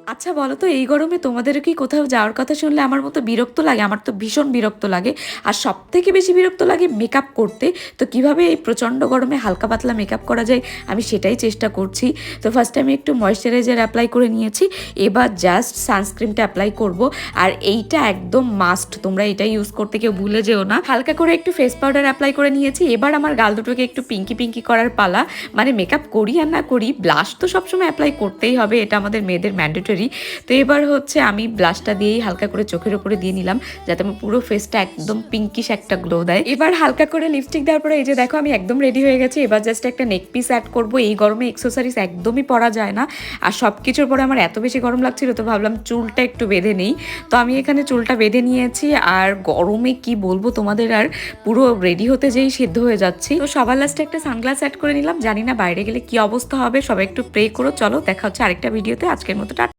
আচ্ছা বলো তো এই গরমে তোমাদেরও কি কোথাও যাওয়ার কথা শুনলে আমার মতো বিরক্ত লাগে? আমার তো ভীষণ বিরক্ত লাগে। আর সবথেকে বেশি বিরক্ত লাগে মেকআপ করতে। তো কিভাবে এই প্রচণ্ড গরমে হালকা পাতলা মেকআপ করা যায় আমি সেটাই চেষ্টা করছি। তো ফার্স্টে আমি একটু ময়েশ্চারাইজার অ্যাপ্লাই করে নিয়েছি। এবার জাস্ট সানস্ক্রিনটা অ্যাপ্লাই করব। আর এইটা একদম মাস্ট, তোমরা এটা ইউজ করতে কেউ ভুলে যেও না। হালকা করে একটু ফেস পাউডার অ্যাপ্লাই করে নিয়েছি। এবার আমার গাল দুটোকে একটু পিঙ্কি পিঙ্কি করার পালা। মানে মেকআপ করি আর না করি, ব্লাশ তো সবসময় অ্যাপ্লাই করতেই হবে, এটা আমাদের মেয়েদের ম্যান্ডেটরি। তো এবার হচ্ছে আমি ব্লাশটা দিয়েই হালকা করে চোখের উপরে দিয়ে নিলাম, যাতে আমার পুরো ফেসটা একদম পিঙ্কিশ একটা গ্লো দেয়। এবার হালকা করে লিপস্টিক দেওয়ার পরে এই যে দেখো আমি একদম রেডি হয়ে গেছি। এবার জাস্ট একটা নেক পিস অ্যাড করবো। এই গরমে এক্সেসরিজ একদমই পরা যায় না। আর সব কিছুর পরে আমার এত বেশি গরম লাগছিল, তো ভাবলাম চুলটা একটু বেঁধে নেই। তো আমি এখানে চুলটা বেঁধে নিয়েছি। আর গরমে কি বলবো তোমাদের, আর পুরো রেডি হতে যেই সিদ্ধ হয়ে যাচ্ছি। তো সবার লাস্টে একটা সানগ্লাস অ্যাড করে নিলাম। জানি না বাইরে গেলে কি অবস্থা হবে, সবাই একটু প্রে করো। চলো দেখা হচ্ছে আরেকটা ভিডিওতে। আজকের মতো টাটা।